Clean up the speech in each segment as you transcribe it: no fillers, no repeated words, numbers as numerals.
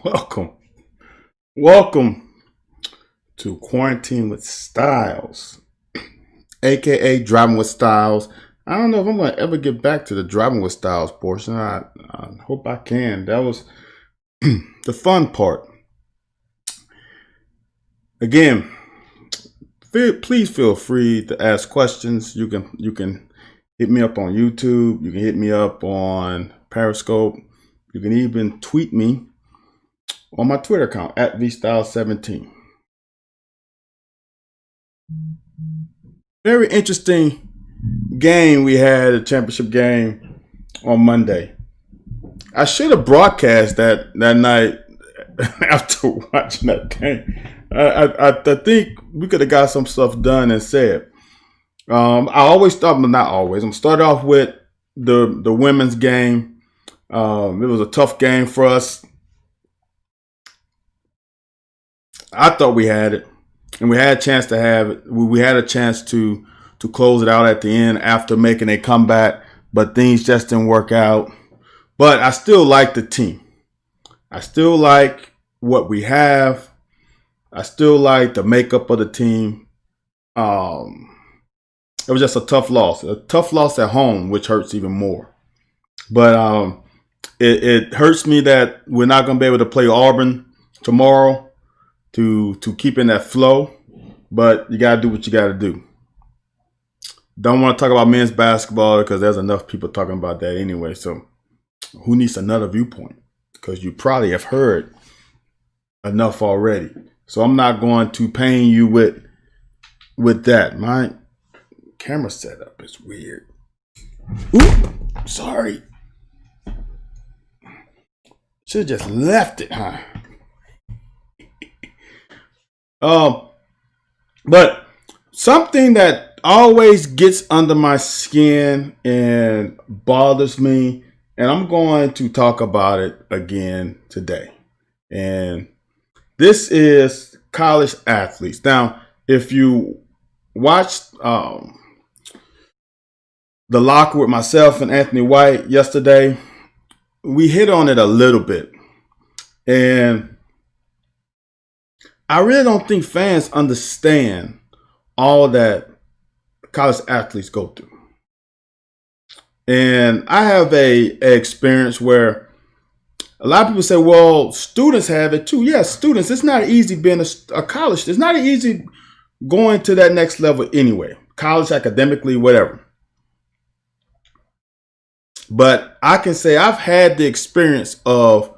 Welcome. Welcome to Quarantine with Styles, aka Driving with Styles. I don't know if I'm going to ever get back to the Driving with Styles portion. I hope I can. That was the fun part. Again, please feel free to ask questions. You can hit me up on YouTube. You can hit me up on Periscope. You can even tweet me on my Twitter account at vstyles17. Very interesting game we had, a championship game on Monday. I should have broadcast that night after watching that game. I think we could have got some stuff done and said. I always thought, but not always. I'm started off with the women's game. It was a tough game for us. I thought we had it, and we had a chance to have it. We had a chance to close it out at the end after making a comeback, but things just didn't work out. But I still like the team. I still like what we have. I still like the makeup of the team. It was just a tough loss at home, which hurts even more. But it hurts me that we're not going to be able to play Auburn tomorrow to keep in that flow. But you got to do what you got to do. Don't want to talk about men's basketball because there's enough people talking about that anyway. So who needs another viewpoint? Because you probably have heard enough already. So I'm not going to pain you with that. My camera setup is weird. Ooh, sorry. Should have just left it, huh? But something that always gets under my skin and bothers me, and I'm going to talk about it again today. And this is college athletes. Now, if you watched The Locker with myself and Anthony White yesterday, we hit on it a little bit. And I really don't think fans understand all that college athletes go through. And I have a experience where a lot of people say, well, students have it too. Yes, students. It's not easy being a college. It's not easy going to that next level anyway. College, academically, whatever. But I can say I've had the experience of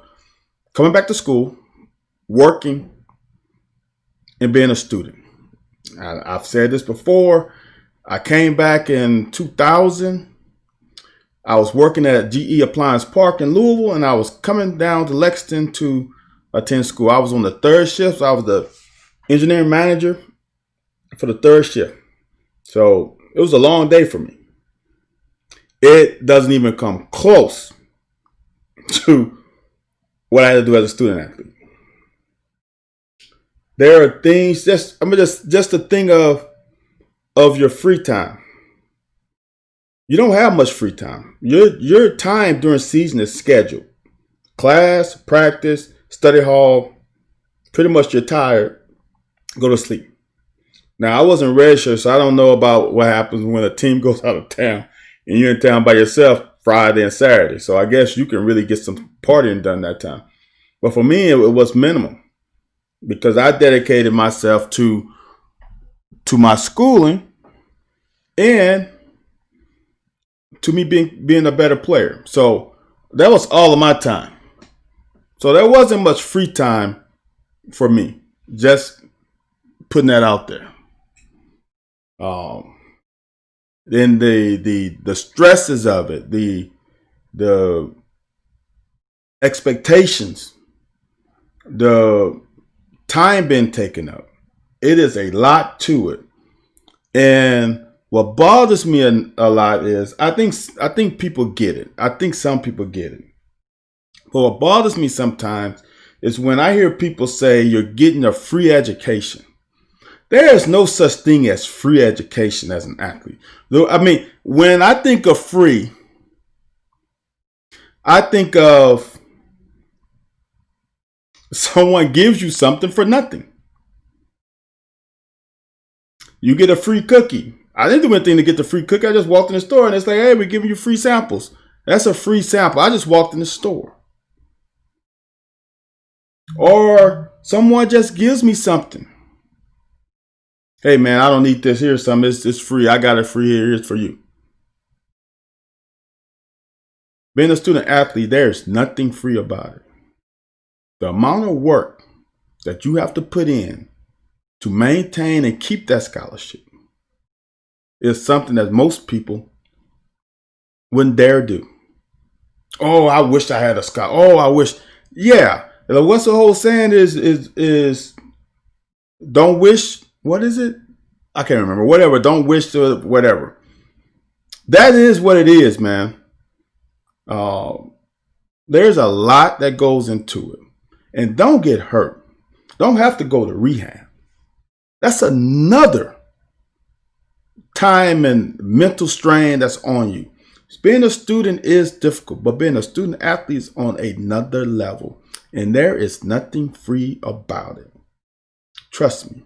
coming back to school, working, and being a student. I've said this before. I came back in 2000. I was working at GE Appliance Park in Louisville, and I was coming down to Lexington to attend school. I was on the third shift. So I was the engineering manager for the third shift. So it was a long day for me. It doesn't even come close to what I had to do as a student athlete. There are things just to think of your free time. You don't have much free time. Your time during season is scheduled. Class, practice, study hall. Pretty much you're tired. Go to sleep. Now I wasn't registered, so I don't know about what happens when a team goes out of town and you're in town by yourself Friday and Saturday. So I guess you can really get some partying done that time. But for me, it was minimum because I dedicated myself to my schooling and to me being a better player. So that was all of my time. So there wasn't much free time for me. Just putting that out there. Then the stresses of it, the expectations, the time being taken up. It is a lot to it. And what bothers me a lot is I think people get it. I think some people get it. But what bothers me sometimes is when I hear people say you're getting a free education. There is no such thing as free education as an athlete. I mean, when I think of free, I think of Someone gives you something for nothing. You get a free cookie. I didn't do anything to get the free cookie. I just walked in the store and it's like, hey, we're giving you free samples. That's a free sample. I just walked in the store. Or someone just gives me something. Hey, man, I don't need this. Here's something. It's free. I got it free here. Here's for you. Being a student athlete, there's nothing free about it. The amount of work that you have to put in to maintain and keep that scholarship is something that most people wouldn't dare do. Oh, I wish I had a scholarship. Oh, I wish. Yeah. What's the whole saying is don't wish. What is it? I can't remember. Whatever. Don't wish to whatever. That is what it is, man. There's a lot that goes into it. And don't get hurt. Don't have to go to rehab. That's another time and mental strain that's on you. Being a student is difficult, but being a student athlete is on another level. And there is nothing free about it. Trust me.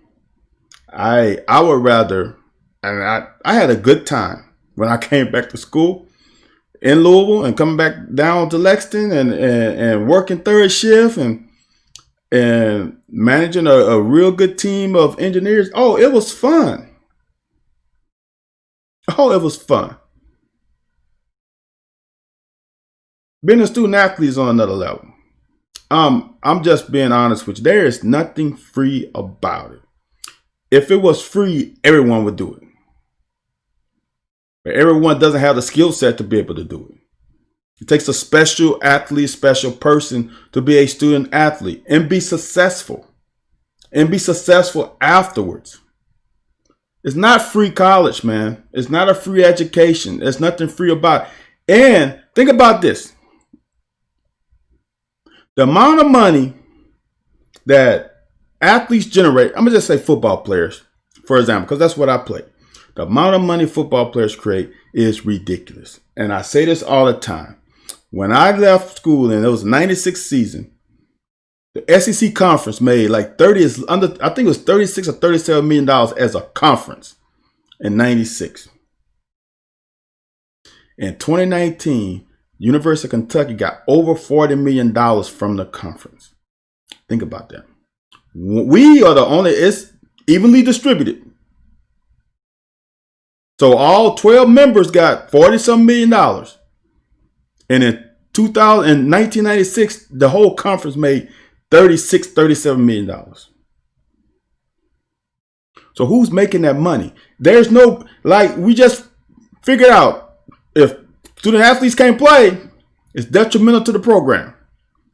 I would rather, and I had a good time when I came back to school in Louisville and coming back down to Lexington and working third shift and managing a real good team of engineers. Oh, it was fun. Oh, it was fun. Being a student athlete is on another level. I'm just being honest with you. There is nothing free about it. If it was free, everyone would do it. But everyone doesn't have the skill set to be able to do it. It takes a special athlete, special person to be a student athlete and be successful. And be successful afterwards. It's not free college, man. It's not a free education. There's nothing free about it. And think about this. The amount of money that athletes generate, I'm going to just say football players, for example, because that's what I play. The amount of money football players create is ridiculous. And I say this all the time. When I left school and it was 96 season, the SEC conference made like I think it was 36 or $37 million as a conference in 96. In 2019, University of Kentucky got over $40 million from the conference. Think about that. We are the only, it's evenly distributed. So all 12 members got $40-some million. And in 1996, the whole conference made $37 million. So who's making that money? There's no, like, we just figured out if student athletes can't play, it's detrimental to the program.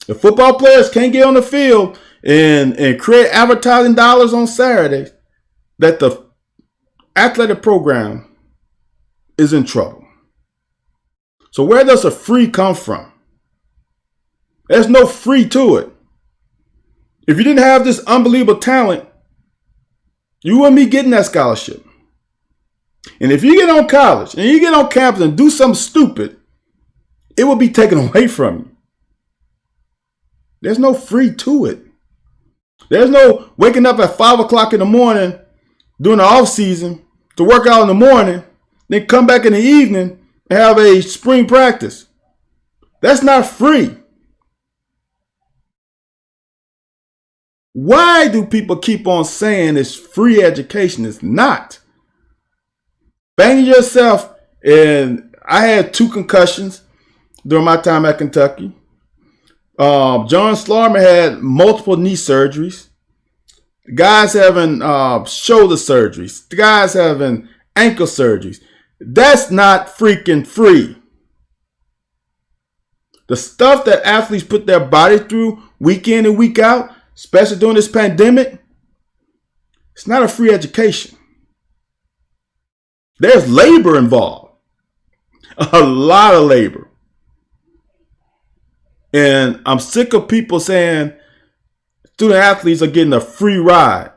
If football players can't get on the field and create advertising dollars on Saturdays, that the athletic program is in trouble. So where does the free come from? There's no free to it. If you didn't have this unbelievable talent, you wouldn't be getting that scholarship. And if you get on college and you get on campus and do something stupid, it will be taken away from you. There's no free to it. There's no waking up at 5 o'clock in the morning during the off season to work out in the morning, then come back in the evening and have a spring practice. That's not free. Why do people keep on saying it's free education? It's not. Bang yourself. And I had 2 concussions during my time at Kentucky. John Slarman had multiple knee surgeries. The guys having shoulder surgeries. The guys having ankle surgeries. That's not freaking free. The stuff that athletes put their body through week in and week out, especially during this pandemic, it's not a free education. There's labor involved. A lot of labor. And I'm sick of people saying student athletes are getting a free ride.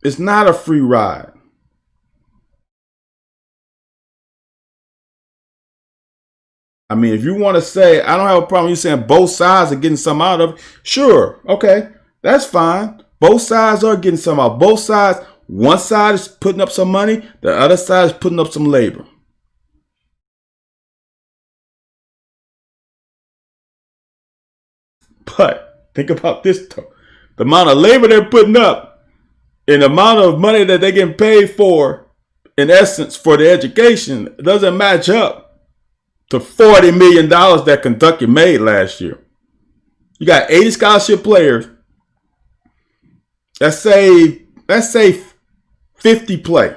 It's not a free ride. I mean, if you want to say, I don't have a problem you saying both sides are getting some out of it, sure, okay, that's fine. Both sides are getting some out. Both sides, one side is putting up some money, the other side is putting up some labor. But think about this though. The amount of labor they're putting up and the amount of money that they're getting paid for, in essence, for the education, doesn't match up to $40 million that Kentucky made last year. You got 80 scholarship players. Let's say 50 play.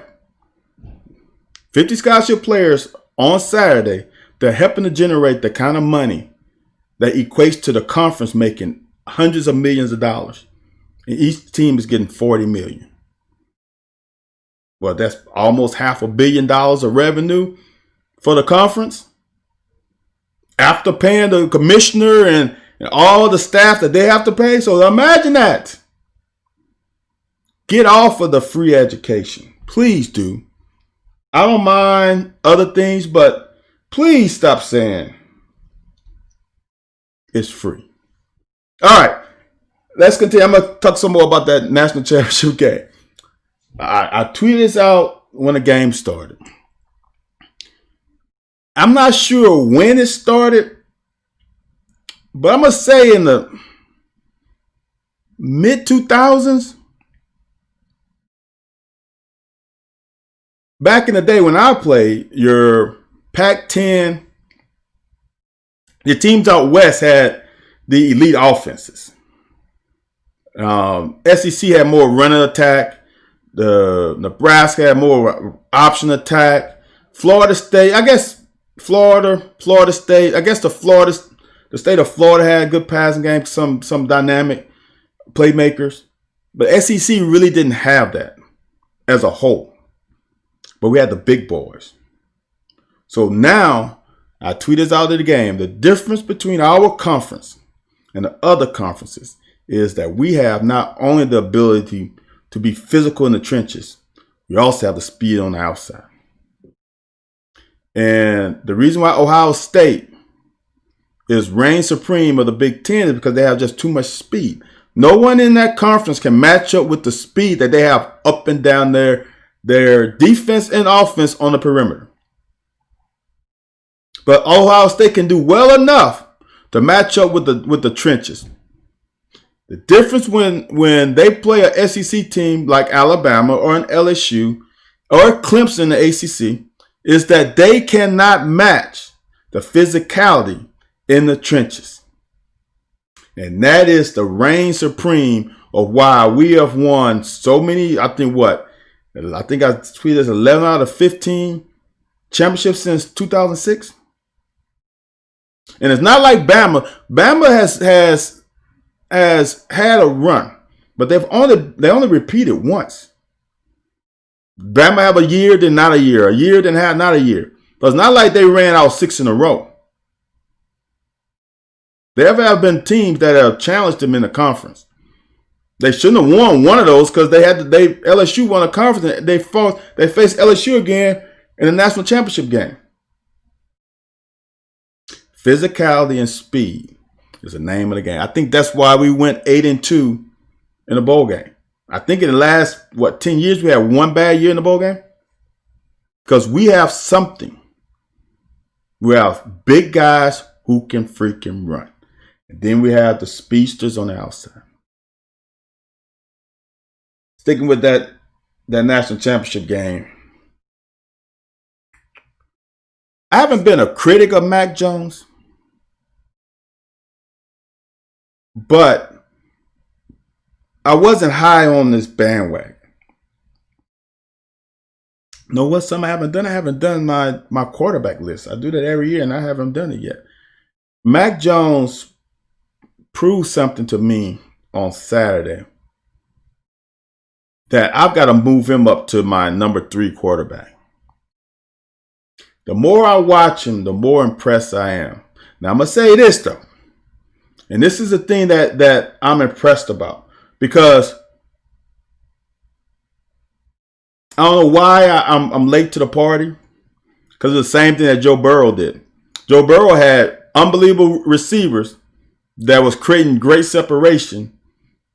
50 scholarship players on Saturday. They're helping to generate the kind of money that equates to the conference making hundreds of millions of dollars. And each team is getting 40 million. Well, that's almost $500 million of revenue for the conference. After paying the commissioner and all the staff that they have to pay. So imagine that. Get off of the free education. Please do. I don't mind other things, but please stop saying it's free. All right. Let's continue. I'm going to talk some more about that national championship game. I tweeted this out when the game started. I'm not sure when it started, but I'm going to say in the mid-2000s. Back in the day when I played, your Pac-10, your teams out west had the elite offenses. SEC had more running attack. The Nebraska had more option attack. Florida State, I guess Florida State, I guess the state of Florida had good passing game, some dynamic playmakers. But SEC really didn't have that as a whole. But we had the big boys. So now, I tweeted out of the game, the difference between our conference and the other conferences is that we have not only the ability to be physical in the trenches, we also have the speed on the outside. And the reason why Ohio State is reign supreme of the Big Ten is because they have just too much speed. No one in that conference can match up with the speed that they have up and down their defense and offense on the perimeter. But Ohio State can do well enough to match up with the trenches. The difference when they play a SEC team like Alabama or an LSU or Clemson in the ACC is that they cannot match the physicality in the trenches. And that is the reign supreme of why we have won so many, I think I tweeted 11 out of 15 championships since 2006. And it's not like Bama. Bama has had a run, but they only repeated once. Bama have a year, then not a year, then not a year. But it's not like they ran out 6 in a row. There have been teams that have challenged them in the conference. They shouldn't have won one of those because LSU won a conference. And they faced LSU again in the national championship game. Physicality and speed is the name of the game. I think that's why we went 8-2 in the bowl game. I think in the last 10 years we had one bad year in the bowl game because we have something. We have big guys who can freaking run, and then we have the speedsters on the outside. Sticking with that national championship game, I haven't been a critic of Mac Jones, but I wasn't high on this bandwagon. You know what? Something I haven't done? I haven't done my quarterback list. I do that every year, and I haven't done it yet. Mac Jones proved something to me on Saturday that I've got to move him up to my number 3 quarterback. The more I watch him, the more impressed I am. Now, I'm going to say this, though. And this is the thing that I'm impressed about. Because I don't know why I'm late to the party. Because it's the same thing that Joe Burrow did. Joe Burrow had unbelievable receivers that was creating great separation,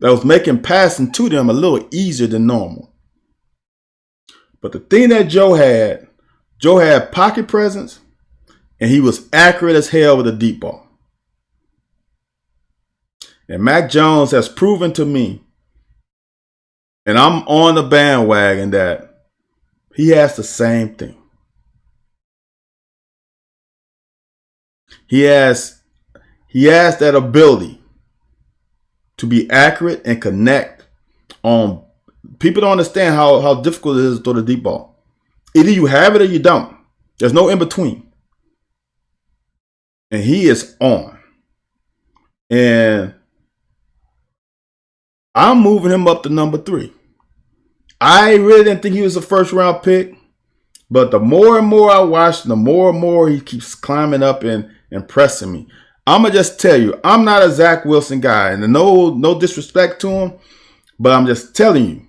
that was making passing to them a little easier than normal. But the thing that Joe had pocket presence, and he was accurate as hell with a deep ball. And Mac Jones has proven to me, and I'm on the bandwagon, that he has the same thing. He has that ability to be accurate and connect on. People don't understand how difficult it is to throw the deep ball. Either you have it or you don't. There's no in between. And he is on. And I'm moving him up to number 3. I really didn't think he was a first round pick. But the more and more I watch, the more and more he keeps climbing up and impressing me. I'm going to just tell you, I'm not a Zach Wilson guy. And no disrespect to him. But I'm just telling you,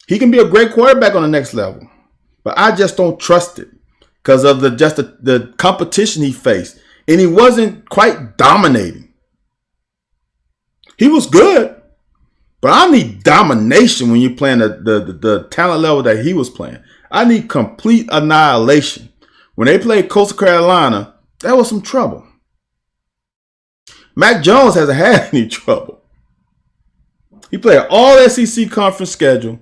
he can be a great quarterback on the next level. But I just don't trust it because of the competition he faced. And he wasn't quite dominating. He was good. But I need domination when you're playing the talent level that he was playing. I need complete annihilation. When they played Coastal Carolina, that was some trouble. Mac Jones hasn't had any trouble. He played all SEC conference schedule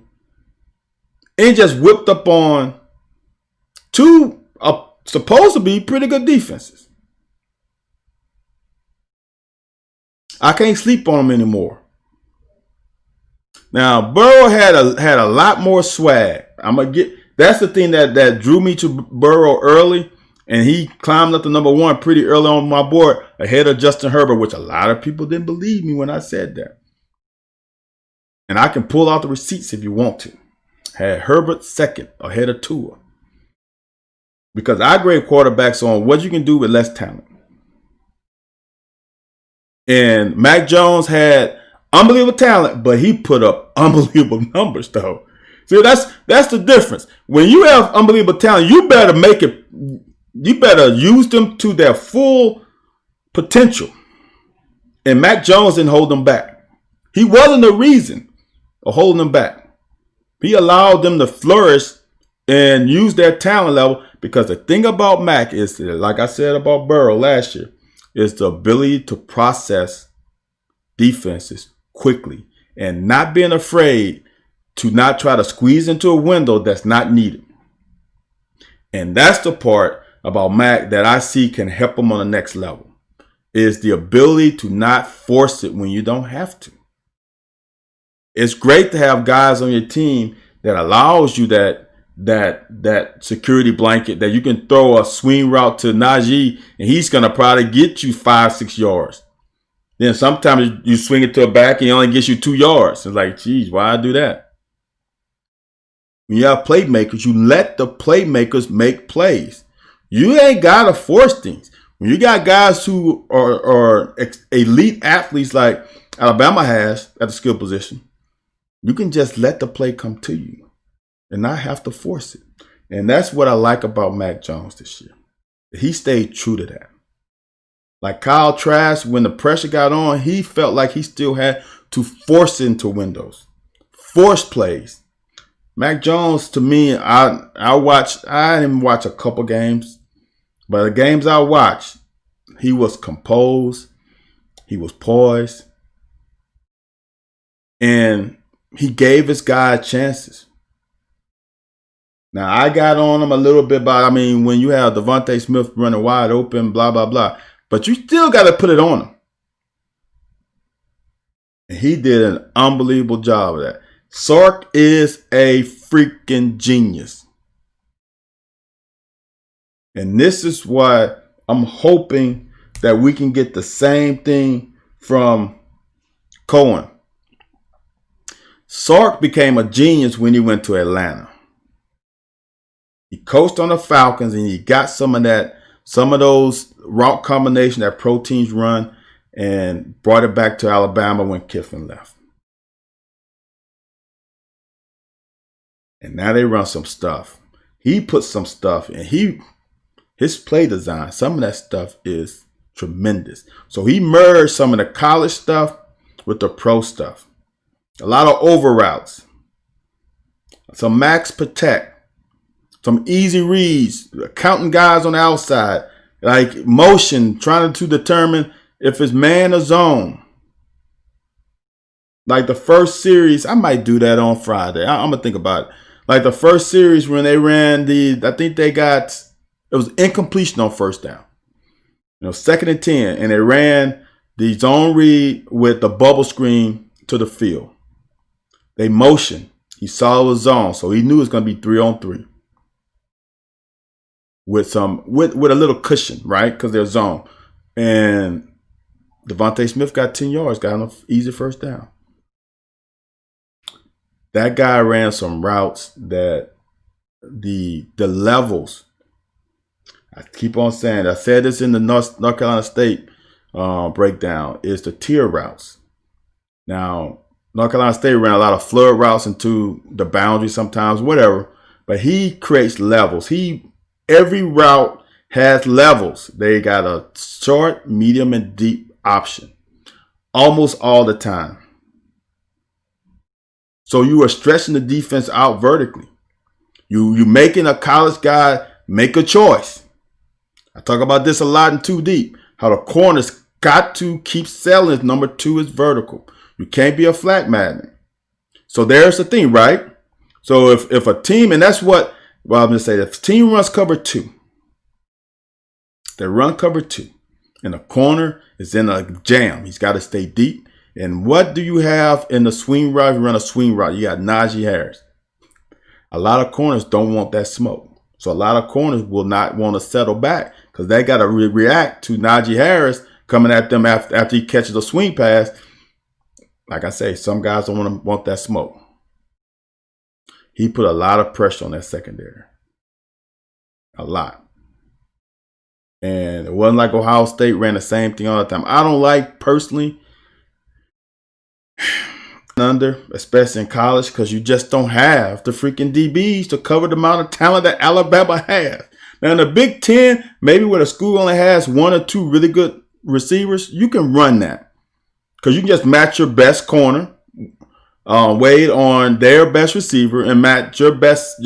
and just whipped up on 2 supposed to be pretty good defenses. I can't sleep on him anymore. Now, Burrow had a lot more swag. That's the thing that drew me to Burrow early, and he climbed up to number 1 pretty early on my board ahead of Justin Herbert, which a lot of people didn't believe me when I said that. And I can pull out the receipts if you want to. Had Herbert second ahead of Tua. Because I grade quarterbacks on what you can do with less talent. And Mac Jones had unbelievable talent, but he put up unbelievable numbers, though. See, that's the difference. When you have unbelievable talent, you better make it. You better use them to their full potential. And Mac Jones didn't hold them back. He wasn't the reason of holding them back. He allowed them to flourish and use their talent level. Because the thing about Mac is, like I said about Burrow last year, is the ability to process defenses quickly and not being afraid to not try to squeeze into a window that's not needed. And that's the part about Mac that I see can help him on the next level, is the ability to not force it when you don't have to. It's great to have guys on your team that allows you that security blanket that you can throw a swing route to Najee and he's going to probably get you 5-6 yards. Then sometimes you swing it to a back and he only gets you 2 yards. It's like, geez, why I do that? When you have playmakers, you let the playmakers make plays. You ain't got to force things. When you got guys who are elite athletes like Alabama has at the skill position, you can just let the play come to you and not have to force it. And that's what I like about Mac Jones this year. He stayed true to that. Like Kyle Trask, when the pressure got on, he felt like he still had to force into windows, force plays. Mac Jones, to me, I didn't watch a couple games, but the games I watched, he was composed, he was poised, and he gave his guy chances. Now, I got on him a little bit when you have Devontae Smith running wide open, blah, blah, blah. But you still got to put it on him. And he did an unbelievable job of that. Sark is a freaking genius. And this is why I'm hoping that we can get the same thing from Cohen. Sark became a genius when he went to Atlanta. He coached on the Falcons and he got some of those route combinations that pro teams run and brought it back to Alabama when Kiffin left. And now they run some stuff. He put some stuff and he his play design, some of that stuff is tremendous. So he merged some of the college stuff with the pro stuff. A lot of over routes, some max protect, some easy reads, counting guys on the outside, like motion, trying to determine if it's man or zone. Like the first series, I might do that on Friday. I'm going to think about it. Like the first series when they ran I think it was incompletion on first down. 2nd and 10, and they ran the zone read with the bubble screen to the field. They motioned. He saw the zone, so he knew it was going to be 3-on-3 with a little cushion, right? Because they're zone. And Devontae Smith got 10 yards, got an easy first down. That guy ran some routes that the levels. I keep on saying, I said this in the North Carolina State breakdown, is the tier routes. Now, North Carolina State ran a lot of flood routes into the boundary sometimes, whatever. But he creates levels. Every route has levels. They got a short, medium, and deep option almost all the time. So you are stretching the defense out vertically. You making a college guy make a choice. I talk about this a lot in Too Deep. How the corners got to keep selling his number 2 is vertical. You can't be a flat magnet. So there's the thing, right? So if a team, and that's what I'm going to say, if a team runs cover 2, they run cover 2, and the corner is in a jam. He's got to stay deep. And what do you have in the swing route? You run a swing route. You got Najee Harris. A lot of corners don't want that smoke. So a lot of corners will not want to settle back because they got to react to Najee Harris coming at them after he catches a swing pass. Like I say, some guys don't want that smoke. He put a lot of pressure on that secondary. A lot. And it wasn't like Ohio State ran the same thing all the time. I don't like personally under, especially in college, because you just don't have the freaking DBs to cover the amount of talent that Alabama has. Now in the Big Ten, maybe where the school only has 1 or 2 really good receivers, you can run that. Because you can just match your best corner, Wade on their best receiver, and match your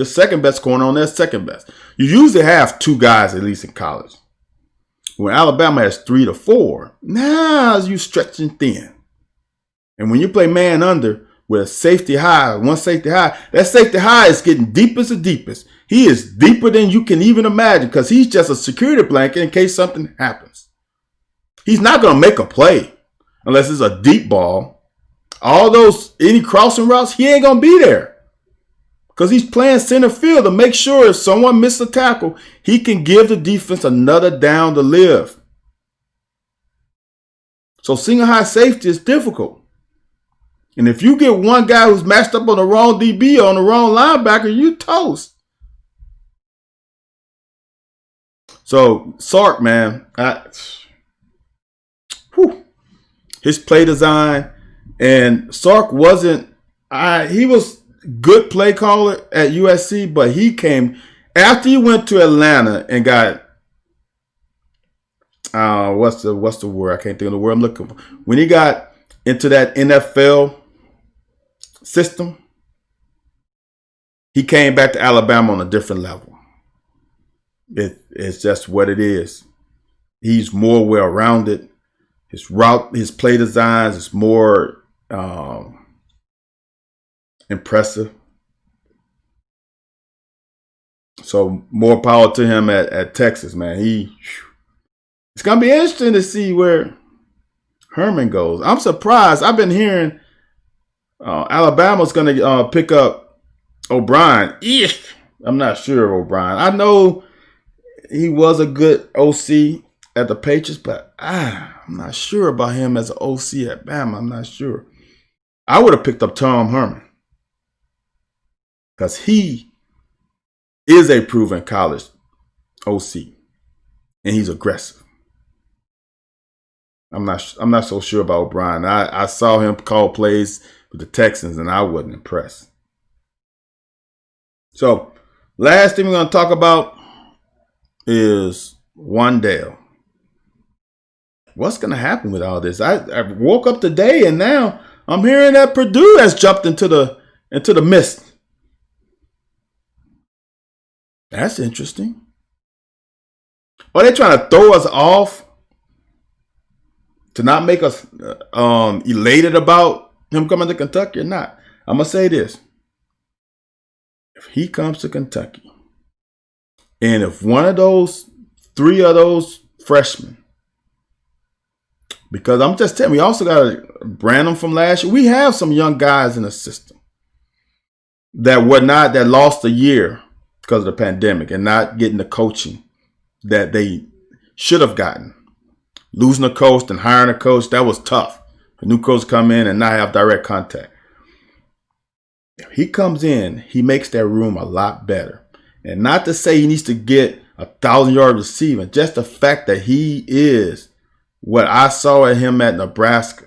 second best corner on their second best. You usually have 2 guys at least in college. When Alabama has 3 to 4, now you stretching thin. And when you play man under with a safety high, one safety high, that safety high is getting deepest and deepest. He is deeper than you can even imagine because he's just a security blanket in case something happens. He's not going to make a play unless it's a deep ball. Any crossing routes, he ain't going to be there because he's playing center field to make sure if someone misses a tackle, he can give the defense another down to live. So single high safety is difficult. And if you get one guy who's matched up on the wrong DB or on the wrong linebacker, you toast. So Sark, man, his play design, and Sark he was good play caller at USC, but he came after he went to Atlanta and got what's the word? I can't think of the word I'm looking for. When he got into that NFL system, he came back to Alabama on a different level. It's just what it is. He's more well-rounded. His route, his play designs is more impressive. So more power to him at Texas, man. It's gonna be interesting to see where Herman goes. I'm surprised. I've been hearing Alabama's going to pick up O'Brien. I'm not sure of O'Brien. I know he was a good OC at the Patriots, but I'm not sure about him as an OC at Bama. I'm not sure. I would have picked up Tom Herman because he is a proven college OC, and he's aggressive. I'm not so sure about O'Brien. I saw him call plays with the Texans, and I wasn't impressed. So, last thing we're going to talk about is Wan'Dale. What's going to happen with all this? I woke up today and now I'm hearing that Purdue has jumped into the mist. That's interesting. Are they trying to throw us off to not make us elated about him coming to Kentucky or not? I'm going to say this. If he comes to Kentucky, and if one of those, 3 of those freshmen, because I'm just telling you, we also got Branham from last year. We have some young guys in the system that lost a year because of the pandemic and not getting the coaching that they should have gotten. Losing a coach and hiring a coach, that was tough. A new coach come in and not have direct contact. If he comes in, he makes that room a lot better. And not to say he needs to get 1,000-yard receiving, just the fact that he is what I saw at him at Nebraska,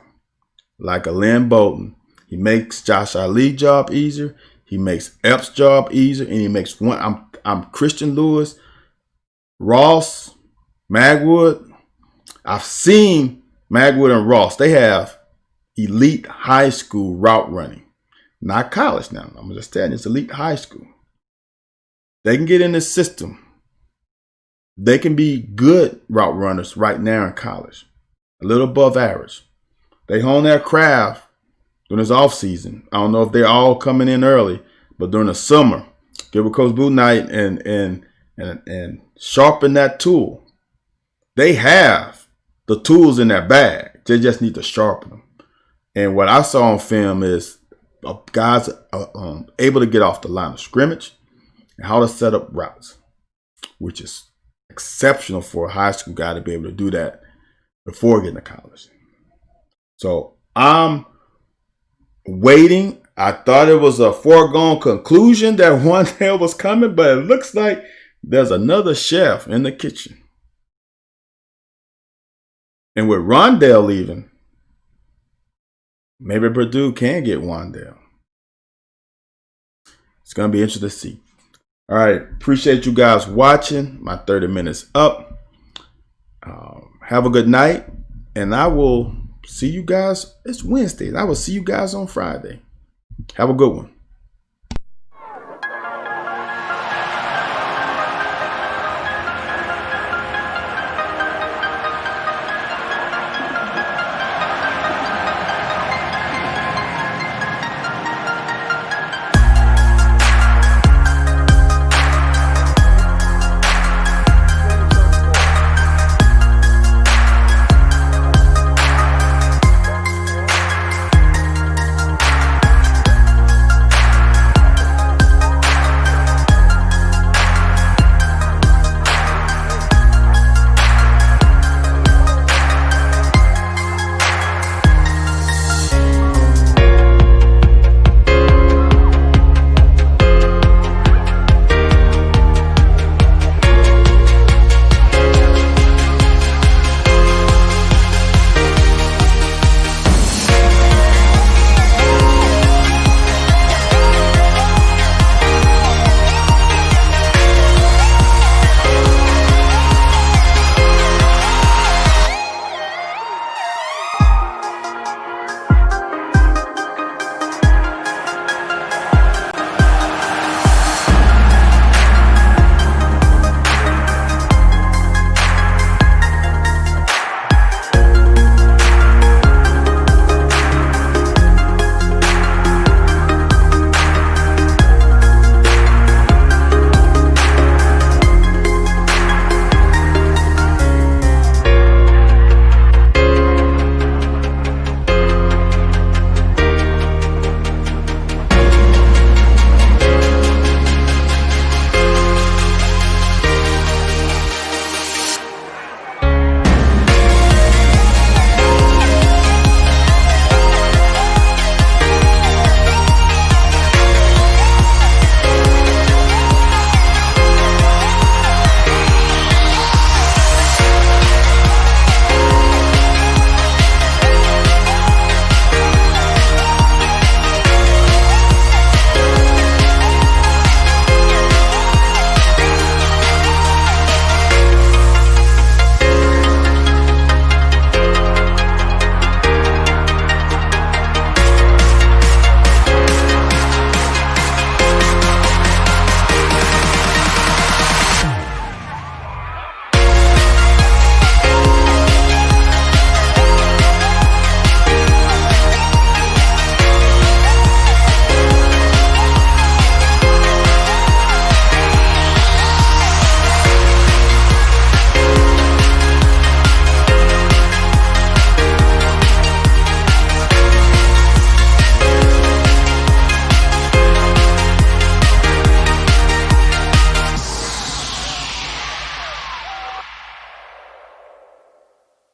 like a Lynn Bolton. He makes Josh Ali's job easier. He makes Epps' job easier, and he makes one. I'm Christian Lewis, Ross, Magwood. I've seen Magwood and Ross. They have elite high school route running, not college. Now I'm just telling you, it's elite high school. They can get in this system. They can be good route runners right now in college, a little above average. They hone their craft during this off season. I don't know if they're all coming in early, but during the summer, give a Coach Boudinot and sharpen that tool. They have the tools in their bag. They just need to sharpen them. And what I saw on film is guys able to get off the line of scrimmage and how to set up routes, which is exceptional for a high school guy to be able to do that before getting to college. So I'm waiting. I thought it was a foregone conclusion that Wan'Dale was coming, but it looks like there's another chef in the kitchen. And with Rondale leaving, maybe Purdue can get Wan'Dale. It's going to be interesting to see. All right. Appreciate you guys watching. My 30 minutes up. Have a good night. And I will see you guys. It's Wednesday. I will see you guys on Friday. Have a good one.